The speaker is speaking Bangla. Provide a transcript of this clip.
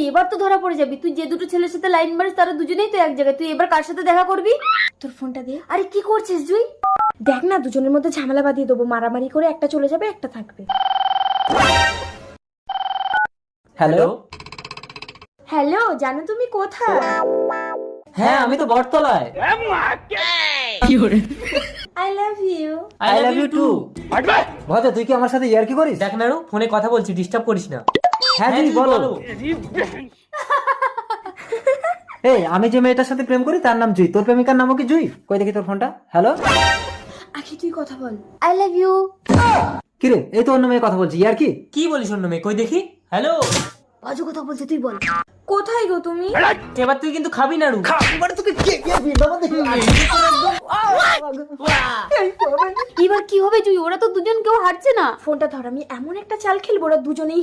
এবার তো ধরা পড়ে যাবি। তুই যে দুটো ছেলের সাথে লাইন মারিস তারা দুজনেই তো এক জায়গায়। তুই এবার কার সাথে দেখা করবি? তোর ফোনটা দে। আরে কি করছিস তুই? দেখ না, দুজনের মধ্যে ঝামেলা বাঁধিয়ে দেবো, মারামারি করে একটা চলে যাবে একটা থাকবে। হ্যালো। হ্যালো, জানো তুমি কোথায়? হ্যাঁ, আমি তো বটতলায়। I love you. I love you too. ভদ্র, তুই কি আমার সাথে ইয়ার্কি করিস? দেখ নাড়ু, ফোনে কথা বলছি, ডিস্টার্ব করিস না। হ্যাঁ দিদি বলো। এই, আমি যে মেয়েটার সাথে প্রেম করি তার নাম জুই। তোর প্রেমিকার নামও কি জুই? কই দেখি তোর ফোনটা। হ্যালো। আখি তুই কথা বল। I love you. কিরে, এই তো অন্য মেয়ে কথা বলছি। ইয়ার্কি কি বলিস অন্য মেয়ে? কই দেখি। হ্যালো। বাজু কথা বলছে, তুই বল। কোথায় গো তুমি? এবার তুই কিন্তু খাবি নাড়ু। এবার কি হবে জুই? ওরা তো দুজন কেউ হারছে না। ফোনটা ধর, আমি এমন একটা চাল খেলবো ওরা দুজনেই